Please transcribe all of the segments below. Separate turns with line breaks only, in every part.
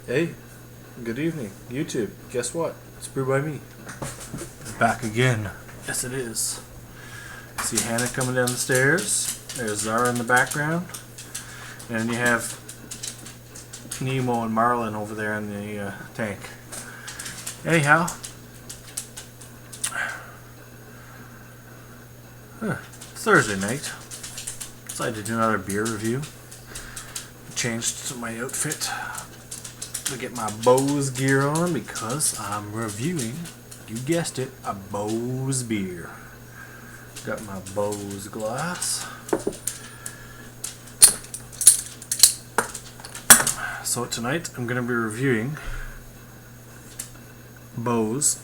Hey, good evening, YouTube. Guess what? It's Brew by Me. Back again. Yes, it is. See Hannah coming down the stairs. There's Zara in the background. And you have Nemo and Marlin over there in the tank. Anyhow. It's Thursday night. Decided to do another beer review. Changed my outfit to get my Beaus gear on because I'm reviewing, you guessed it, a Beaus beer. Got my Beaus glass. So tonight I'm going to be reviewing Beaus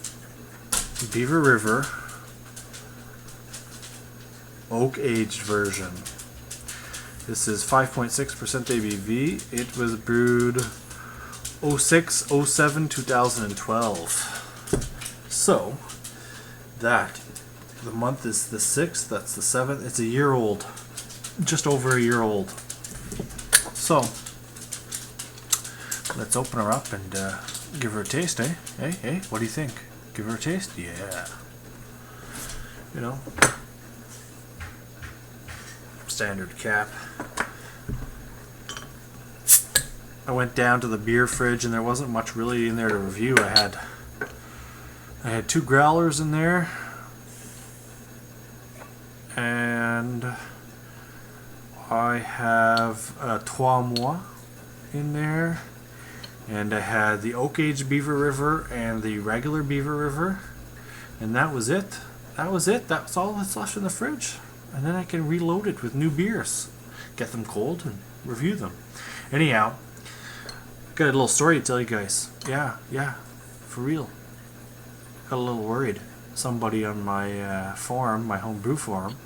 Beaver River Oak Aged version. This is 5.6% ABV. It was brewed 06/07/2012. So that the month is the 6th. That's the 7th. It's a year old, just over a year old. So let's open her up and give her a taste, eh? Hey, what do you think? Give her a taste? Yeah. You know, standard cap. I went down to the beer fridge and there wasn't much really in there to review. I had 2 growlers in there, and I have a Trois Mois in there, and I had the Oak Aged Beaver River and the regular Beaver River, and that was it. That was all that's left in the fridge, and then I can reload it with new beers, get them cold and review them. Anyhow, got a little story to tell you guys. Yeah, for real. Got a little worried. Somebody on my forum, my homebrew forum,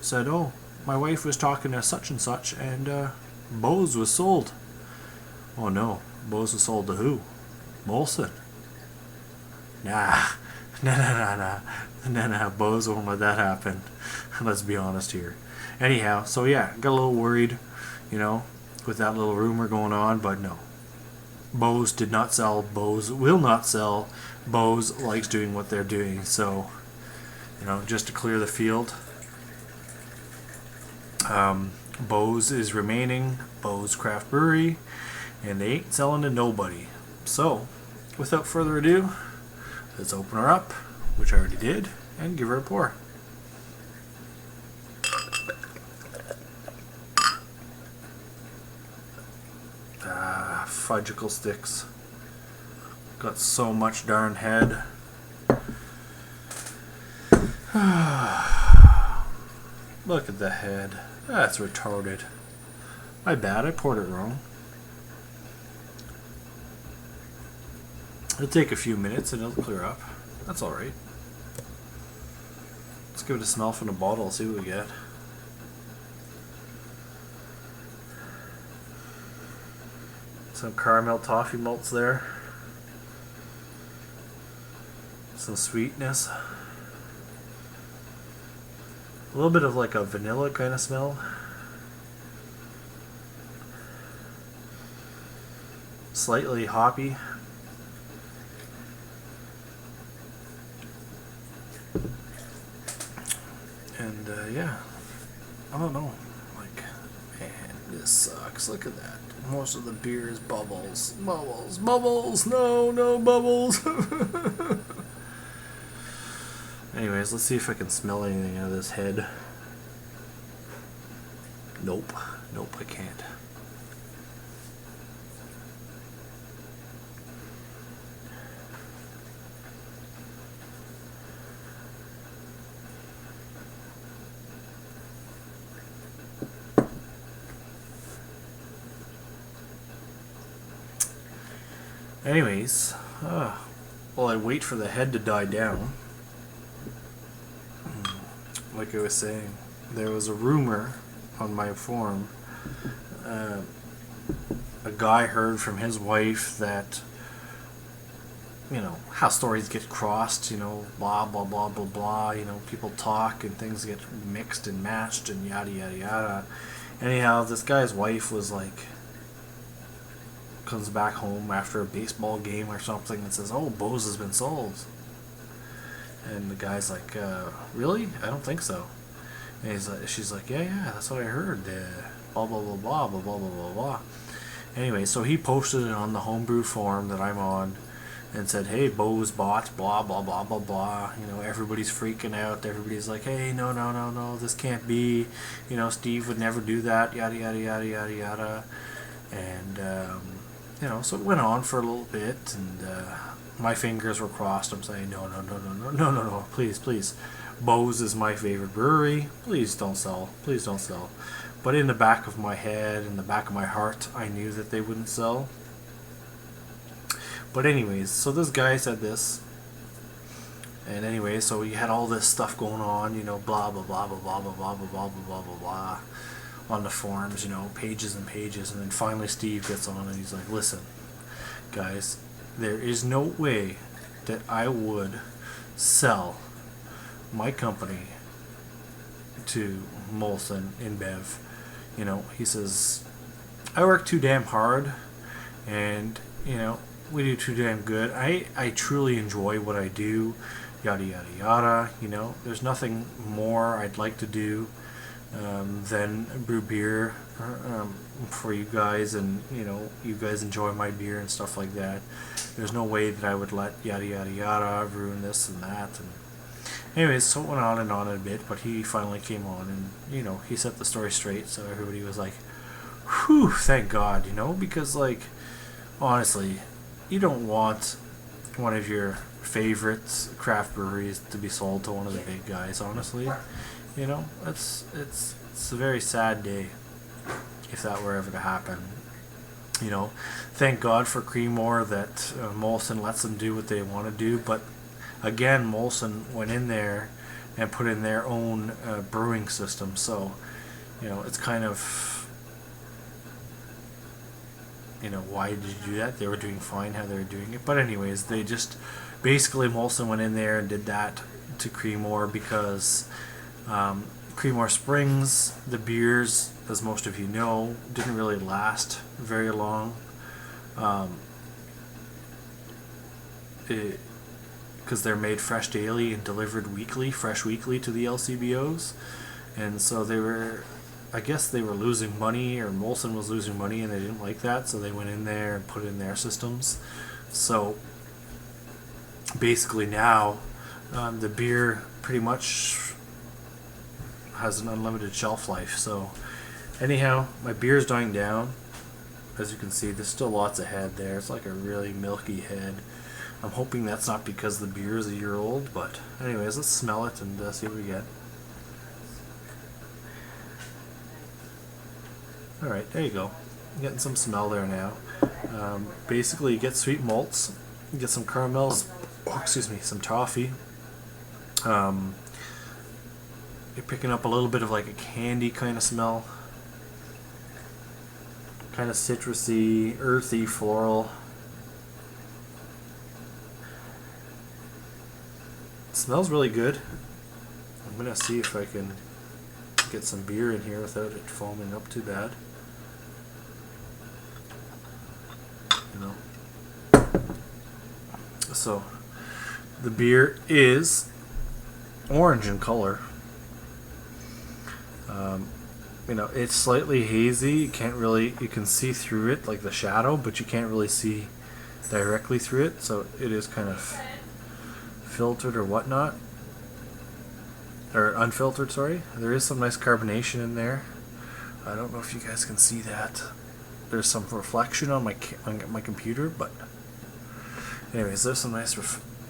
said, "Oh, my wife was talking to such and such, and Beaus was sold." Oh no, Beaus was sold to who? Molson? Nah, Beaus won't let that happen. Let's be honest here. Anyhow, so yeah, got a little worried, with that little rumor going on, but no. Beaus did not sell. Beaus will not sell. Beaus likes doing what they're doing. So, just to clear the field, Beaus is remaining. Beaus Craft Brewery, and they ain't selling to nobody. So, without further ado, let's open her up, which I already did, and give her a pour. Fudgicle sticks. Got so much darn head. Look at the head. That's retarded. My bad, I poured it wrong. It'll take a few minutes and it'll clear up. That's alright. Let's give it a smell from the bottle, see what we get. Some caramel toffee malts there. Some sweetness. A little bit of like a vanilla kind of smell. Slightly hoppy. And yeah, I don't know. Like, man, this sucks. Look at that. Most of the beer is bubbles. Bubbles! No bubbles! Anyways, let's see if I can smell anything out of this head. Nope, I can't. Anyways, while I wait for the head to die down, like I was saying, there was a rumor on my forum. A guy heard from his wife that, how stories get crossed, blah, blah, blah, blah, blah, people talk and things get mixed and matched and yada, yada, yada. Anyhow, this guy's wife was like comes back home after a baseball game or something and says, "Oh, Beaus has been sold." And the guy's like, "Really? I don't think so." And she's like, "Yeah, that's what I heard. Blah blah blah blah blah blah blah blah blah." Anyway, so he posted it on the homebrew forum that I'm on, and said, "Hey, Beaus bought blah blah blah blah blah." You know, everybody's freaking out. Everybody's like, "Hey, no, this can't be. You know, Steve would never do that. Yada yada yada yada yada." And you know, so it went on for a little bit, and my fingers were crossed. I'm saying, no, please, Beaus is my favorite brewery. Please don't sell. Please don't sell. But in the back of my head, in the back of my heart, I knew that they wouldn't sell. But anyways, so this guy said this. And anyway, so we had all this stuff going on, you know, blah, blah, blah, blah, blah, blah, blah, blah, blah, blah, blah, blah, blah, on the forums, you know, pages and pages. And then finally Steve gets on and he's like, "Listen, guys, there is no way that I would sell my company to Molson InBev." You know, he says, "I work too damn hard, and, you know, we do too damn good. I truly enjoy what I do, yada yada yada. You know, there's nothing more I'd like to do than brew beer for you guys, and, you know, you guys enjoy my beer and stuff like that. There's no way that I would let yada yada yada ruin this and that." And anyways, so it went on and on a bit, but he finally came on and, you know, he set the story straight, so everybody was like, "Whew, thank God," you know, because, like, honestly, you don't want one of your favorite craft breweries to be sold to one of the big guys, honestly. You know, it's a very sad day if that were ever to happen. You know, thank God for Creemore that Molson lets them do what they want to do, but again, Molson went in there and put in their own brewing system, so, you know, it's kind of, you know, why did you do that? They were doing fine how they were doing it. But anyways, they just, basically Molson went in there and did that to Creemore because Creemore Springs, the beers, as most of you know, didn't really last very long. Because they're made fresh daily and delivered weekly, fresh weekly to the LCBOs. And so they were, I guess they were losing money, or Molson was losing money, and they didn't like that, so they went in there and put in their systems. So basically now the beer pretty much has an unlimited shelf life. So anyhow, my beer's dying down. As you can see, there's still lots of head there. It's like a really milky head. I'm hoping that's not because the beer is a year old, but anyways, let's smell it and see what we get. Alright, there you go. I'm getting some smell there now. Basically, you get sweet malts, you get some caramels, some toffee. You're picking up a little bit of like a candy kind of smell. Kind of citrusy, earthy, floral. It smells really good. I'm gonna see if I can get some beer in here without it foaming up too bad. You know. So the beer is orange in color. You know, it's slightly hazy. You can see through it, like the shadow, but you can't really see directly through it. So it is kind of filtered or whatnot, or unfiltered. Sorry. There is some nice carbonation in there. I don't know if you guys can see that. There's some reflection on my computer, but anyways, there's some nice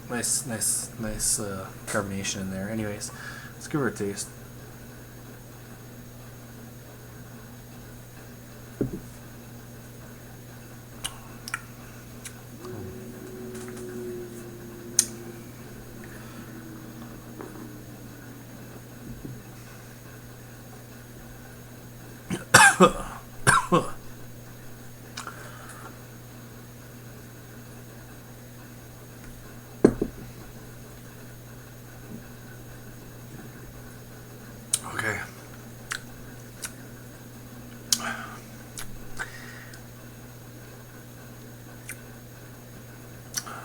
carbonation in there. Anyways, let's give her a taste.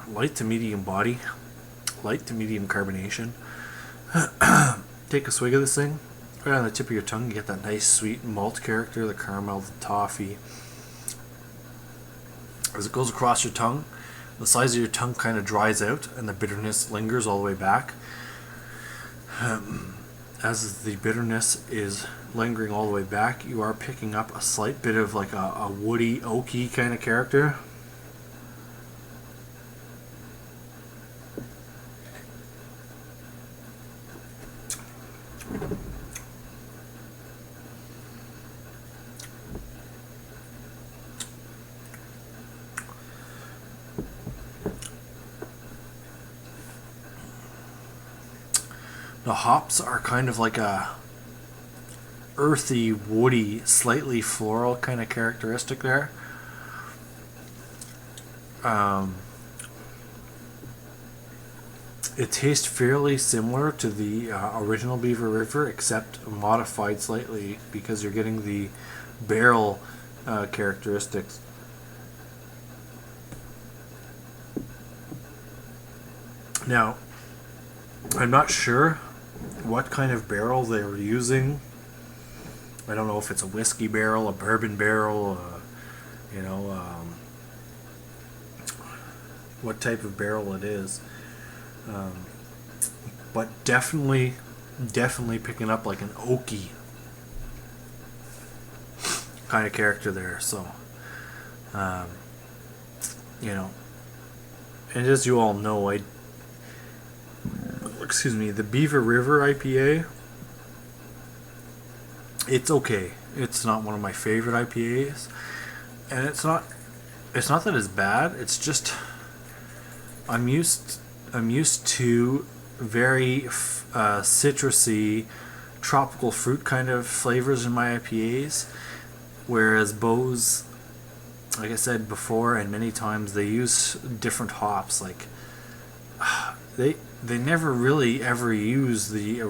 light to medium body, light to medium carbonation. Take a swig of this thing, right on the tip of your tongue, you get that nice sweet malt character, the caramel, the toffee. As it goes across your tongue, the size of your tongue kind of dries out and the bitterness lingers all the way back. As the bitterness is lingering all the way back, you are picking up a slight bit of like a woody, oaky kind of character. The hops are kind of like a earthy, woody, slightly floral kind of characteristic there. It tastes fairly similar to the original Beaver River, except modified slightly because you're getting the barrel characteristics. Now, I'm not sure what kind of barrel they were using. I don't know if it's a whiskey barrel, a bourbon barrel, what type of barrel it is. But definitely picking up like an oaky kind of character there. So, and as you all know, the Beaver River IPA, it's okay. It's not one of my favorite IPAs, and it's not that it's bad. It's just I'm used to very citrusy, tropical fruit kind of flavors in my IPAs, whereas Beaus, like I said before and many times, they use different hops. Like they never really ever use the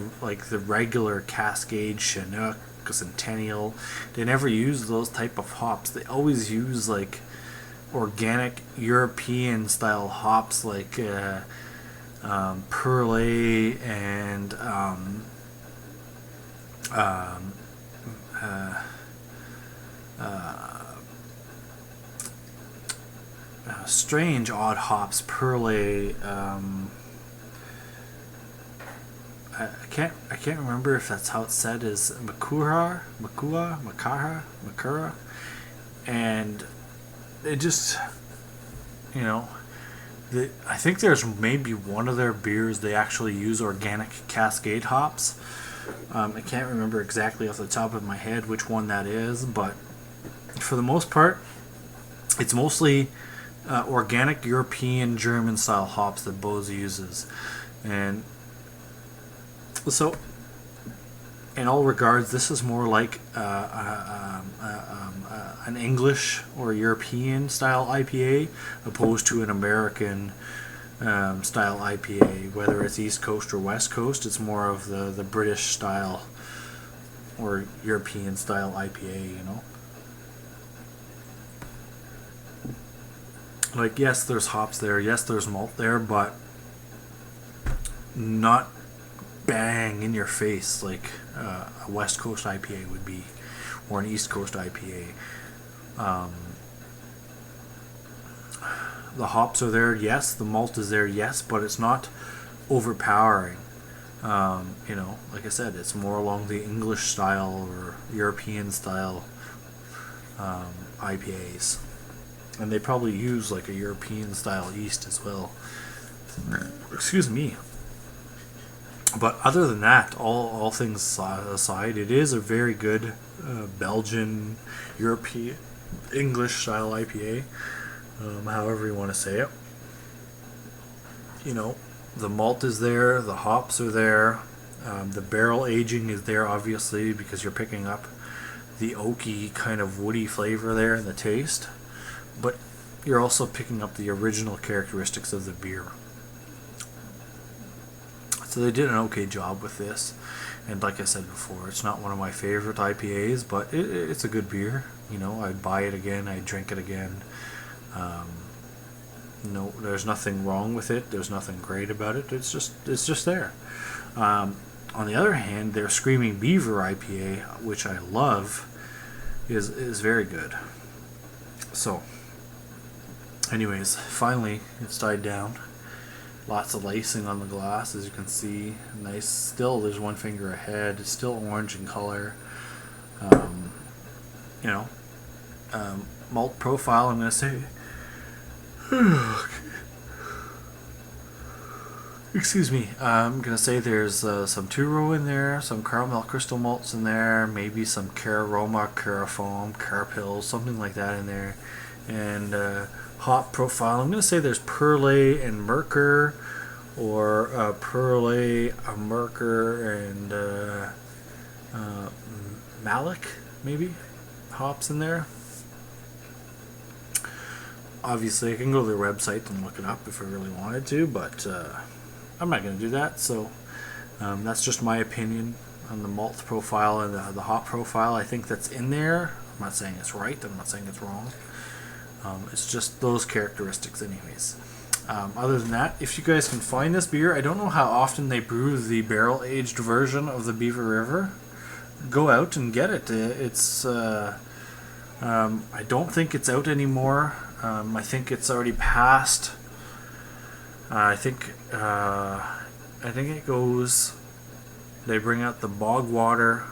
regular Cascade, Chinook, Centennial. They never use those type of hops. They always use like organic European style hops like Perle and strange odd hops. Perle. I can't remember if that's how it's said. Is Makura, and it just, I think there's maybe one of their beers they actually use organic Cascade hops. I can't remember exactly off the top of my head which one that is, but for the most part, it's mostly organic European German style hops that Beaus uses, and so in all regards, this is more like an English or European style IPA opposed to an American style IPA. Whether it's East Coast or West Coast, it's more of the British style or European style IPA, Like, yes, there's hops there, yes, there's malt there, but not bang in your face like a West Coast IPA would be, or an East Coast IPA. The hops are there, yes. The malt is there, yes, but it's not overpowering. Like I said, it's more along the English style or European style IPAs, and they probably use like a European style yeast as well. Excuse me. But other than that, all things aside, it is a very good Belgian, European, English style IPA, however you want to say it. The malt is there, the hops are there, the barrel aging is there, obviously, because you're picking up the oaky kind of woody flavor there in the taste, but you're also picking up the original characteristics of the beer. So they did an okay job with this, and like I said before, it's not one of my favorite IPAs, but it's a good beer. I'd buy it again, I'd drink it again. No, there's nothing wrong with it. There's nothing great about it. It's just there. On the other hand, their Screaming Beaver IPA, which I love, is very good. So, anyways, finally it's died down. Lots of lacing on the glass, as you can see. Nice. Still, there's one finger ahead. It's still orange in color. You know, malt profile. I'm gonna say. Excuse me. I'm gonna say there's some two-row in there, some caramel crystal malts in there, maybe some Cararoma, Carafoam, Carapils, something like that in there, and hop profile. I'm gonna say there's Perle and Merker, or Perle, Merker, and Malik, maybe hops in there. Obviously, I can go to their website and look it up if I really wanted to, but I'm not going to do that. So that's just my opinion on the malt profile and the hop profile. I think that's in there. I'm not saying it's right. I'm not saying it's wrong. It's just those characteristics anyways. Other than that, if you guys can find this beer, I don't know how often they brew the barrel-aged version of the Beaver River. Go out and get it. It's I don't think it's out anymore. I think it's already passed. I think it goes. They bring out the Bog Water,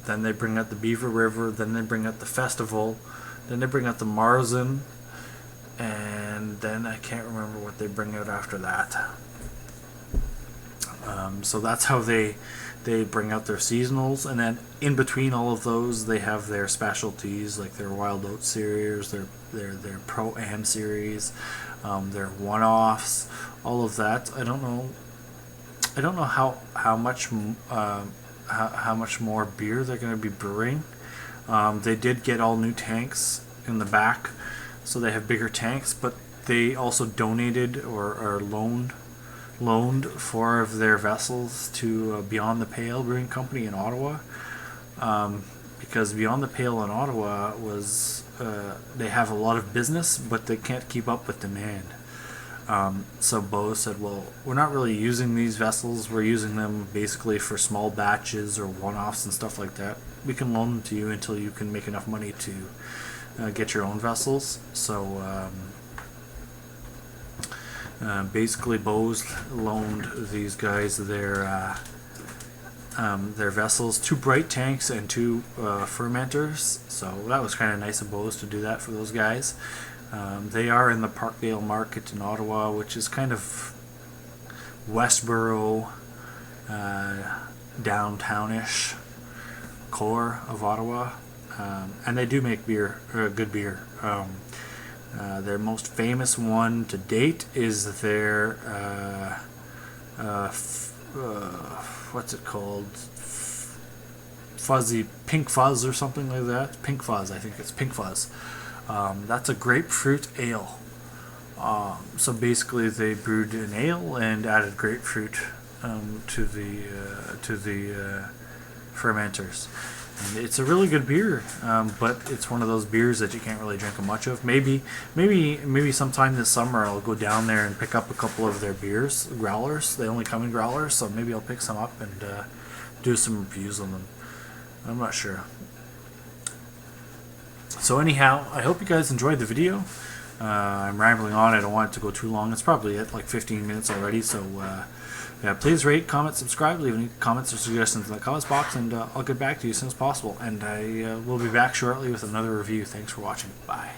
then they bring out the Beaver River, then they bring out the Festival, then they bring out the Marzen, and then I can't remember what they bring out after that. So that's how they bring out their seasonals, and then in between all of those, they have their specialties like their Wild Oat series, their Pro-Am series, their one-offs, all of that. I don't know how much more beer they're going to be brewing. They did get all new tanks in the back, so they have bigger tanks, but they also donated or loaned 4 of their vessels to Beyond the Pale Brewing Company in Ottawa, because Beyond the Pale in Ottawa was they have a lot of business, but they can't keep up with demand. So Beaus said, well, we're not really using these vessels. We're using them basically for small batches or one-offs and stuff like that. We can loan them to you until you can make enough money to get your own vessels. So basically Beaus loaned these guys their vessels, 2 bright tanks and 2 fermenters. So that was kind of nice of Beaus to do that for those guys. They are in the Parkdale Market in Ottawa, which is kind of Westboro, downtownish core of Ottawa, and they do make beer, good beer. Their most famous one to date is their what's it called? Fuzzy Pink Fuzz or something like that. Pink Fuzz, I think it's Pink Fuzz. That's a grapefruit ale. So basically, they brewed an ale and added grapefruit to the fermenters. And it's a really good beer, but it's one of those beers that you can't really drink much of. Maybe sometime this summer I'll go down there and pick up a couple of their beers, growlers. They only come in growlers, so maybe I'll pick some up and do some reviews on them. I'm not sure. So anyhow, I hope you guys enjoyed the video. I'm rambling on. I don't want it to go too long. It's probably at like 15 minutes already. So yeah, please rate, comment, subscribe, leave any comments or suggestions in the comments box, and I'll get back to you as soon as possible. And I will be back shortly with another review. Thanks for watching. Bye.